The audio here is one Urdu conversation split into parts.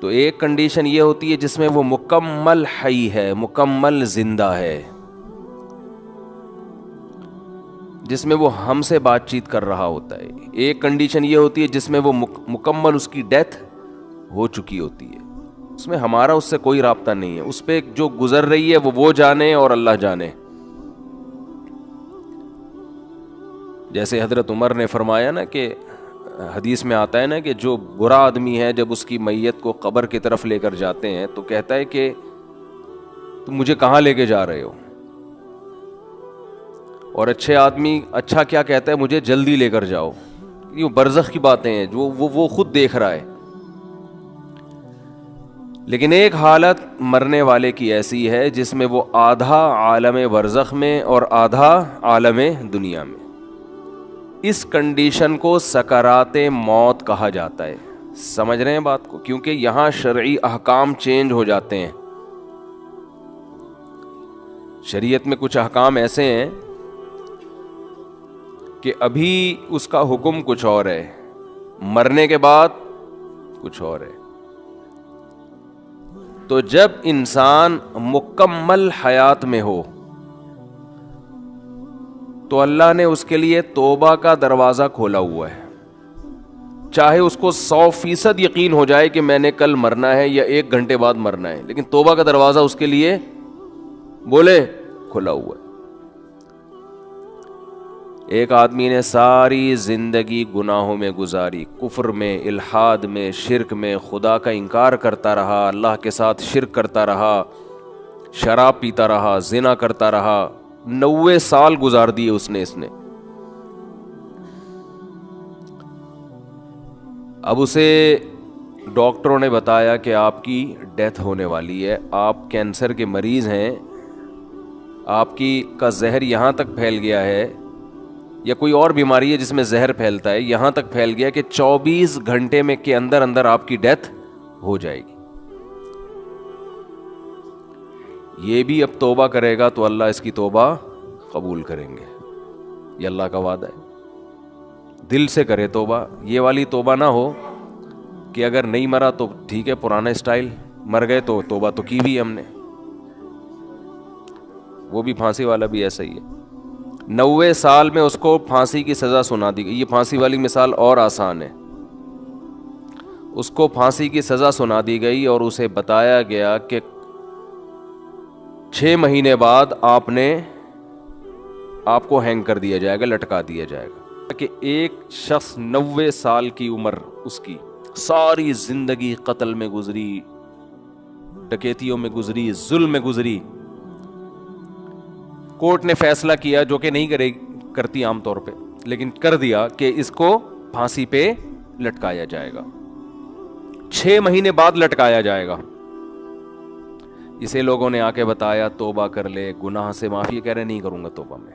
تو ایک کنڈیشن یہ ہوتی ہے جس میں وہ مکمل حی ہے, مکمل زندہ ہے, جس میں وہ ہم سے بات چیت کر رہا ہوتا ہے. ایک کنڈیشن یہ ہوتی ہے جس میں وہ مکمل اس کی ڈیتھ ہو چکی ہوتی ہے, اس میں ہمارا اس سے کوئی رابطہ نہیں ہے, اس پہ جو گزر رہی ہے وہ جانے اور اللہ جانے. جیسے حضرت عمر نے فرمایا نا کہ حدیث میں آتا ہے نا کہ جو برا آدمی ہے جب اس کی میت کو قبر کی طرف لے کر جاتے ہیں تو کہتا ہے کہ تم مجھے کہاں لے کے جا رہے ہو, اور اچھے آدمی اچھا کیا کہتا ہے, مجھے جلدی لے کر جاؤ. یہ برزخ کی باتیں ہیں جو وہ خود دیکھ رہا ہے. لیکن ایک حالت مرنے والے کی ایسی ہے جس میں وہ آدھا عالم برزخ میں اور آدھا عالم دنیا میں. اس کنڈیشن کو سکرات موت کہا جاتا ہے. سمجھ رہے ہیں بات کو, کیونکہ یہاں شرعی احکام چینج ہو جاتے ہیں. شریعت میں کچھ احکام ایسے ہیں کہ ابھی اس کا حکم کچھ اور ہے, مرنے کے بعد کچھ اور ہے. تو جب انسان مکمل حیات میں ہو تو اللہ نے اس کے لیے توبہ کا دروازہ کھولا ہوا ہے. چاہے اس کو 100% یقین ہو جائے کہ میں نے کل مرنا ہے یا 1 گھنٹے بعد مرنا ہے, لیکن توبہ کا دروازہ اس کے لیے بولے کھلا ہوا ہے. ایک آدمی نے ساری زندگی گناہوں میں گزاری, کفر میں, الحاد میں, شرک میں, خدا کا انکار کرتا رہا, اللہ کے ساتھ شرک کرتا رہا, شراب پیتا رہا, زنا کرتا رہا, 90 سال گزار دیے اس نے. اب اسے ڈاکٹروں نے بتایا کہ آپ کی ڈیتھ ہونے والی ہے, آپ کینسر کے مریض ہیں, آپ کا زہر یہاں تک پھیل گیا ہے, یا کوئی اور بیماری ہے جس میں زہر پھیلتا ہے, یہاں تک پھیل گیا کہ 24 گھنٹے میں کے اندر اندر آپ کی ڈیتھ ہو جائے گی. یہ بھی اب توبہ کرے گا تو اللہ اس کی توبہ قبول کریں گے, یہ اللہ کا وعدہ ہے. دل سے کرے توبہ, یہ والی توبہ نہ ہو کہ اگر نہیں مرا تو ٹھیک ہے پرانا اسٹائل, مر گئے تو توبہ تو کی بھی ہم نے. وہ بھی پھانسی والا بھی ایسا ہی ہے, 90 سال میں اس کو پھانسی کی سزا سنا دی گئی. یہ پھانسی والی مثال اور آسان ہے. اس کو پھانسی کی سزا سنا دی گئی اور اسے بتایا گیا کہ 6 مہینے بعد آپ کو ہینگ کر دیا جائے گا, لٹکا دیا جائے گا. کہ ایک شخص 90 سال کی عمر, اس کی ساری زندگی قتل میں گزری, ڈکیتیوں میں گزری, ظلم میں گزری. کورٹ نے فیصلہ کیا, جو کہ نہیں کرتی عام طور پہ, لیکن کر دیا کہ اس کو پھانسی پہ لٹکایا جائے گا, 6 مہینے بعد لٹکایا جائے گا. اسے لوگوں نے آ کے بتایا توبہ کر لے, گناہ سے معافی. کہہ رہے نہیں کروں گا توبہ میں.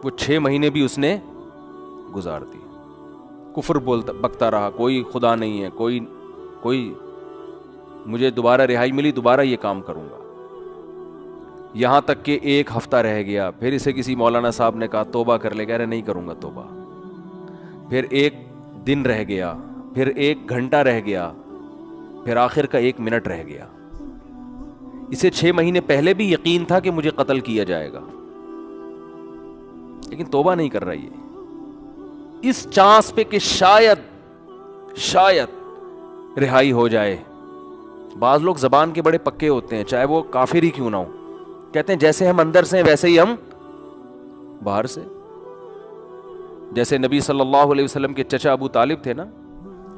وہ 6 مہینے بھی اس نے گزار دی, کفر بکتا رہا, کوئی خدا نہیں ہے, کوئی مجھے دوبارہ رہائی ملی, دوبارہ یہ کام کروں گا. یہاں تک کہ 1 ہفتہ رہ گیا, پھر اسے کسی مولانا صاحب نے کہا توبہ کر لے. کہہ رہے نہیں کروں گا توبہ. پھر 1 دن رہ گیا, پھر 1 گھنٹہ رہ گیا, پھر آخر کا 1 منٹ رہ گیا. اسے 6 مہینے پہلے بھی یقین تھا کہ مجھے قتل کیا جائے گا, لیکن توبہ نہیں کر رہی ہے. اس چانس پہ کہ شاید رہائی ہو جائے. بعض لوگ زبان کے بڑے پکے ہوتے ہیں, چاہے وہ کافر ہی کیوں نہ ہو. کہتے ہیں جیسے ہم اندر سے ہیں ویسے ہی ہم باہر سے. جیسے نبی صلی اللہ علیہ وسلم کے چچا ابو طالب تھے نا,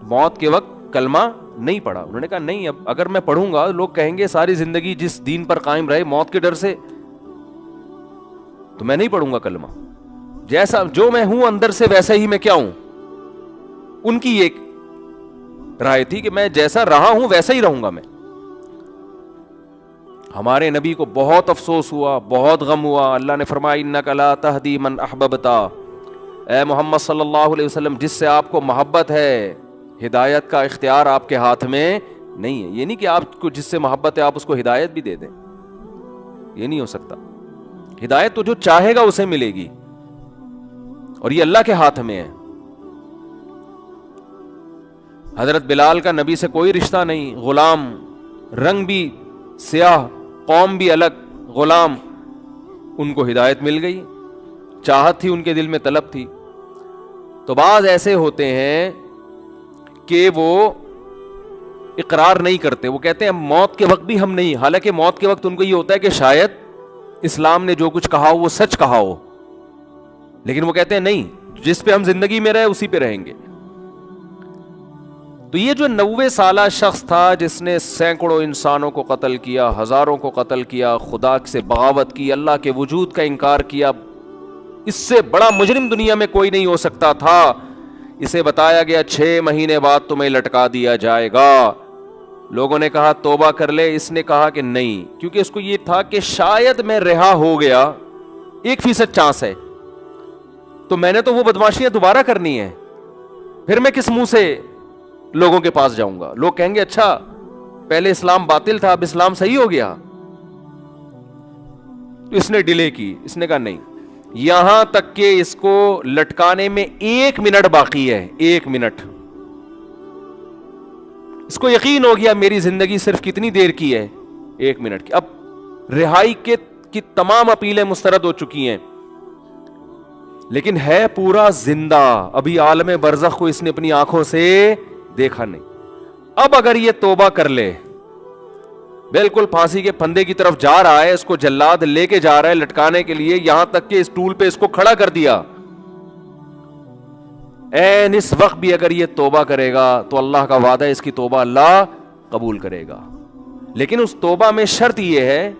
موت کے وقت کلمہ نہیں پڑھا. انہوں نے کہا نہیں, اب اگر میں پڑھوں گا لوگ کہیں گے ساری زندگی جس دین پر قائم رہے موت کے ڈر سے, تو میں نہیں پڑھوں گا کلمہ. جیسا جو میں ہوں اندر سے ویسا ہی میں کیا ہوں. ان کی ایک رائے تھی کہ میں جیسا رہا ہوں ویسا ہی رہوں گا میں. ہمارے نبی کو بہت افسوس ہوا, بہت غم ہوا. اللہ نے فرمایا انک لا تہدی من احببت, اے محمد صلی اللہ علیہ وسلم جس سے آپ کو محبت ہے, ہدایت کا اختیار آپ کے ہاتھ میں نہیں ہے. یہ نہیں کہ آپ کو جس سے محبت ہے آپ اس کو ہدایت بھی دے دیں, یہ نہیں ہو سکتا. ہدایت تو جو چاہے گا اسے ملے گی, اور یہ اللہ کے ہاتھ میں ہے. حضرت بلال کا نبی سے کوئی رشتہ نہیں، غلام، رنگ بھی سیاہ، قوم بھی الگ، غلام. ان کو ہدایت مل گئی، چاہت تھی ان کے دل میں، طلب تھی. تو بعض ایسے ہوتے ہیں کہ وہ اقرار نہیں کرتے، وہ کہتے ہیں موت کے وقت بھی ہم نہیں، حالانکہ موت کے وقت ان کو یہ ہوتا ہے کہ شاید اسلام نے جو کچھ کہا ہو وہ سچ کہا ہو، لیکن وہ کہتے ہیں نہیں، جس پہ ہم زندگی میں رہے اسی پہ رہیں گے. تو یہ جو 90 سالہ شخص تھا جس نے سینکڑوں انسانوں کو قتل کیا، ہزاروں کو قتل کیا، خدا سے بغاوت کی، اللہ کے وجود کا انکار کیا، اس سے بڑا مجرم دنیا میں کوئی نہیں ہو سکتا تھا. اسے بتایا گیا 6 مہینے بعد تمہیں لٹکا دیا جائے گا. لوگوں نے کہا توبہ کر لے، اس نے کہا کہ نہیں، کیونکہ اس کو یہ تھا کہ شاید میں رہا ہو گیا، 1% چانس ہے، تو میں نے تو وہ بدماشیاں دوبارہ کرنی ہیں، پھر میں کس منہ سے لوگوں کے پاس جاؤں گا؟ لوگ کہیں گے اچھا پہلے اسلام باطل تھا اب اسلام صحیح ہو گیا. تو اس نے ڈیلے کی، اس نے کہا نہیں، یہاں تک کہ اس کو لٹکانے میں 1 منٹ باقی ہے، 1 منٹ. اس کو یقین ہو گیا میری زندگی صرف کتنی دیر کی ہے، 1 منٹ کی. اب رہائی کی تمام اپیلیں مسترد ہو چکی ہیں، لیکن ہے پورا زندہ، ابھی عالم برزخ کو اس نے اپنی آنکھوں سے دیکھا نہیں. اب اگر یہ توبہ کر لے، بالکل پھانسی کے پھندے کی طرف جا رہا ہے، اس کو جلاد لے کے جا رہا ہے لٹکانے کے لیے، یہاں تک کہ اس ٹول پہ اس کو کھڑا کر دیا، این اس وقت بھی اگر یہ توبہ کرے گا تو اللہ کا وعدہ ہے اس کی توبہ اللہ قبول کرے گا. لیکن اس توبہ میں شرط یہ ہے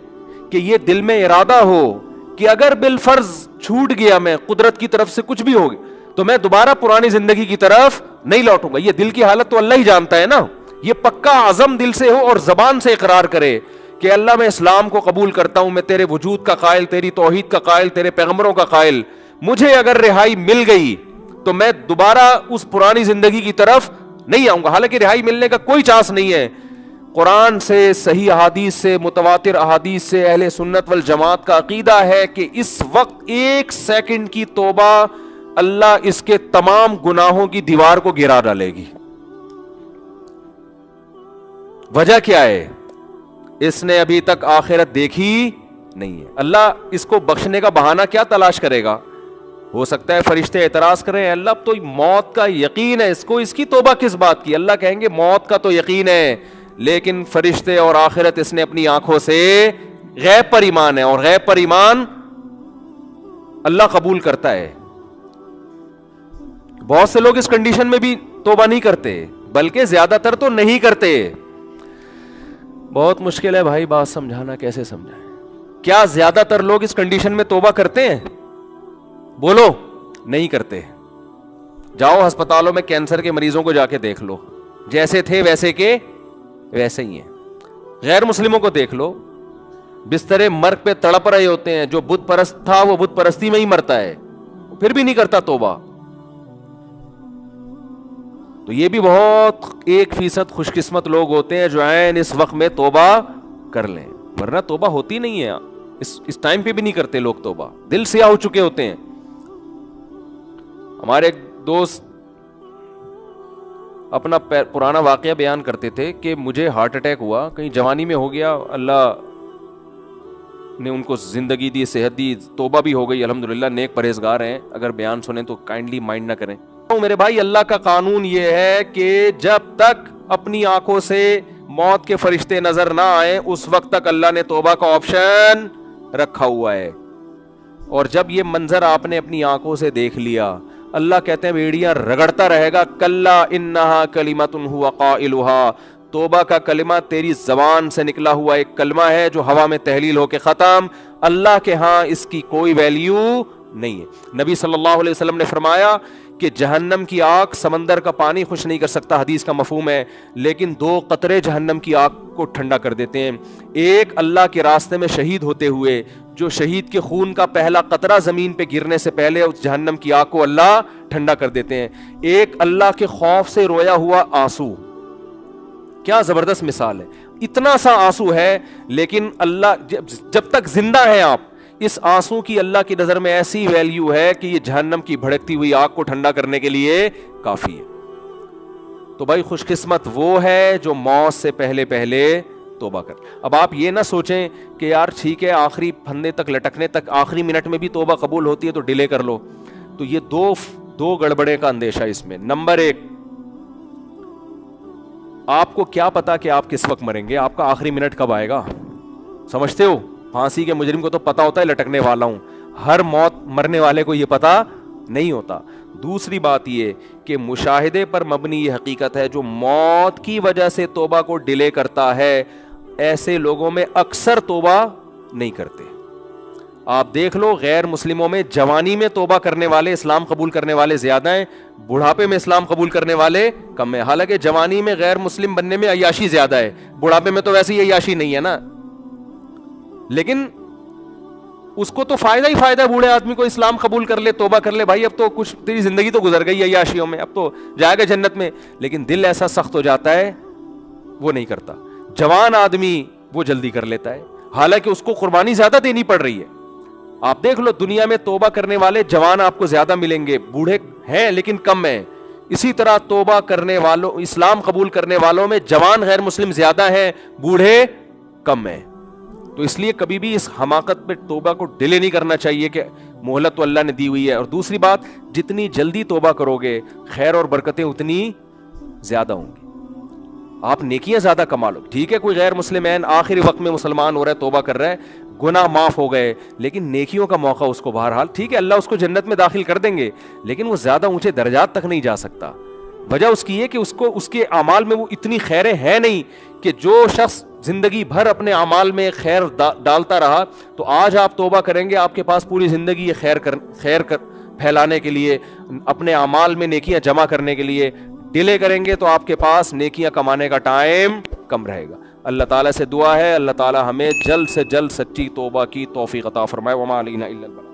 کہ یہ دل میں ارادہ ہو کہ اگر بالفرض چھوٹ گیا، میں قدرت کی طرف سے کچھ بھی ہو گیا، تو میں دوبارہ پرانی زندگی کی طرف نہیں لوٹوں گا. یہ دل کی حالت تو اللہ ہی جانتا ہے نا. یہ پکا عزم دل سے ہو اور زبان سے اقرار کرے کہ اللہ میں اسلام کو قبول کرتا ہوں، میں تیرے وجود کا قائل، تیری توحید کا قائل، تیرے پیغمبروں کا قائل، مجھے اگر رہائی مل گئی تو میں دوبارہ اس پرانی زندگی کی طرف نہیں آؤں گا. حالانکہ رہائی ملنے کا کوئی چانس نہیں ہے. قرآن سے، صحیح احادیث سے، متواتر احادیث سے اہل سنت والجماعت کا عقیدہ ہے کہ اس وقت 1 سیکنڈ کی توبہ اللہ اس کے تمام گناہوں کی دیوار کو گرا ڈالے گی. وجہ کیا ہے؟ اس نے ابھی تک آخرت دیکھی نہیں ہے. اللہ اس کو بخشنے کا بہانہ کیا تلاش کرے گا؟ ہو سکتا ہے فرشتے اعتراض کریں، اللہ اب تو موت کا یقین ہے اس کو، اس کی توبہ کس بات کی؟ اللہ کہیں گے موت کا تو یقین ہے، لیکن فرشتے اور آخرت اس نے اپنی آنکھوں سے غیب پر ایمان ہے، اور غیب پر ایمان اللہ قبول کرتا ہے. بہت سے لوگ اس کنڈیشن میں بھی توبہ نہیں کرتے، بلکہ زیادہ تر تو نہیں کرتے. بہت مشکل ہے بھائی بات سمجھانا، کیسے سمجھائیں؟ کیا زیادہ تر لوگ اس کنڈیشن میں توبہ کرتے ہیں؟ بولو. نہیں کرتے. جاؤ ہسپتالوں میں کینسر کے مریضوں کو جا کے دیکھ لو، جیسے تھے ویسے کے ویسے ہی ہیں. غیر مسلموں کو دیکھ لو، بسترے مرگ پہ تڑپ رہے ہوتے ہیں. جو بت پرست تھا وہ بت پرستی میں ہی مرتا ہے، پھر بھی نہیں کرتا توبہ. تو یہ بھی بہت 1% خوش قسمت لوگ ہوتے ہیں جو عین اس وقت میں توبہ کر لیں، ورنہ توبہ ہوتی نہیں ہے. اس ٹائم پہ بھی نہیں کرتے لوگ توبہ، دل سیاہ ہو چکے ہوتے ہیں. ہمارے ایک دوست اپنا پرانا واقعہ بیان کرتے تھے کہ مجھے ہارٹ اٹیک ہوا، کہیں جوانی میں ہو گیا، اللہ نے ان کو زندگی دی، صحت دی، توبہ بھی ہو گئی الحمدللہ، نیک پرہیزگار ہیں. اگر بیان سنیں تو کائنڈلی مائنڈ نہ کریں. میرے بھائی اللہ کا قانون یہ ہے کہ جب تک اپنی آنکھوں سے موت کے فرشتے نظر نہ آئیں اس وقت تک اللہ نے توبہ کا آپشن رکھا ہوا ہے. اور جب یہ منظر آپ نے اپنی آنکھوں سے دیکھ لیا، اللہ کہتے ہیں بیڑیاں رگڑتا رہے گا، کلا انہا کلمۃ ہوا قائلھا، توبہ کا کلمہ تیری زبان سے نکلا ہوا ایک کلمہ ہے جو ہوا میں تحلیل ہو کے ختم. اللہ کے ہاں اس کی کوئی ویلیو نہیں ہے. نبی صلی اللہ علیہ وسلم نے فرمایا کہ جہنم کی آگ سمندر کا پانی خوش نہیں کر سکتا، حدیث کا مفہوم ہے، لیکن 2 قطرے جہنم کی آگ کو ٹھنڈا کر دیتے ہیں. ایک اللہ کے راستے میں شہید ہوتے ہوئے، جو شہید کے خون کا پہلا قطرہ زمین پہ گرنے سے پہلے اس جہنم کی آگ کو اللہ ٹھنڈا کر دیتے ہیں. ایک اللہ کے خوف سے رویا ہوا آنسو. کیا زبردست مثال ہے. اتنا سا آنسو ہے، لیکن اللہ جب تک زندہ ہیں آپ، اس آنسو کی اللہ کی نظر میں ایسی ویلیو ہے کہ یہ جہنم کی بھڑکتی ہوئی آگ کو ٹھنڈا کرنے کے لیے کافی ہے. تو بھائی خوش قسمت وہ ہے جو موت سے پہلے پہلے توبہ کر. اب آپ یہ نہ سوچیں کہ یار ٹھیک ہے آخری پھندے تک لٹکنے تک آخری منٹ میں بھی توبہ قبول ہوتی ہے تو ڈیلے کر لو. تو یہ دو گڑبڑے کا اندیشہ اس میں. نمبر ایک, آپ کو کیا پتا کہ آپ کس وقت مریں گے, آپ کا آخری منٹ کب آئے گا؟ سمجھتے ہو؟ پھانسی کے مجرم کو تو پتا ہوتا ہے لٹکنے والا ہوں, ہر موت مرنے والے کو یہ پتا نہیں ہوتا. دوسری بات یہ کہ مشاہدے پر مبنی یہ حقیقت ہے, جو موت کی وجہ سے توبہ کو ڈیلے کرتا ہے ایسے لوگوں میں اکثر توبہ نہیں کرتے. آپ دیکھ لو غیر مسلموں میں جوانی میں توبہ کرنے والے, اسلام قبول کرنے والے زیادہ ہیں, بڑھاپے میں اسلام قبول کرنے والے کم ہیں. حالانکہ جوانی میں غیر مسلم بننے میں عیاشی زیادہ ہے, بڑھاپے میں تو ویسے ہی عیاشی نہیں ہے نا, لیکن اس کو تو فائدہ ہی فائدہ ہے بوڑھے آدمی کو, اسلام قبول کر لے, توبہ کر لے, بھائی اب تو کچھ تیری زندگی تو گزر گئی عیاشیوں میں, اب تو جائے گا جنت میں. لیکن دل ایسا سخت ہو جاتا ہے وہ نہیں کرتا. جوان آدمی وہ جلدی کر لیتا ہے, حالانکہ اس کو قربانی زیادہ دینی پڑ رہی ہے. آپ دیکھ لو دنیا میں توبہ کرنے والے جوان آپ کو زیادہ ملیں گے, بوڑھے ہیں لیکن کم ہیں. اسی طرح توبہ کرنے والوں, اسلام قبول کرنے والوں میں جوان غیر مسلم زیادہ ہیں, بوڑھے کم ہیں. تو اس لیے کبھی بھی اس حماقت پہ توبہ کو ڈیلے نہیں کرنا چاہیے کہ مہلت تو اللہ نے دی ہوئی ہے. اور دوسری بات, جتنی جلدی توبہ کرو گے خیر اور برکتیں اتنی زیادہ ہوں گی, آپ نیکیاں زیادہ کما لو. ٹھیک ہے کوئی غیر مسلم ہے آخری وقت میں مسلمان ہو رہا ہے, توبہ کر رہا ہے, گناہ معاف ہو گئے, لیکن نیکیوں کا موقع اس کو بہرحال, ٹھیک ہے اللہ اس کو جنت میں داخل کر دیں گے, لیکن وہ زیادہ اونچے درجات تک نہیں جا سکتا. وجہ اس کی یہ کہ اس کو اس کے اعمال میں وہ اتنی خیریں ہیں نہیں کہ جو شخص زندگی بھر اپنے اعمال میں خیر ڈالتا رہا, تو آج آپ توبہ کریں گے آپ کے پاس پوری زندگی یہ خیر پھیلانے کے لیے, اپنے اعمال میں نیکیاں جمع کرنے کے لیے. ڈیلے کریں گے تو آپ کے پاس نیکیاں کمانے کا ٹائم کم رہے گا. اللہ تعالیٰ سے دعا ہے اللہ تعالیٰ ہمیں جلد سے جلد سچی توبہ کی توفیق عطا فرمائے. وما علینا الا البلاغ.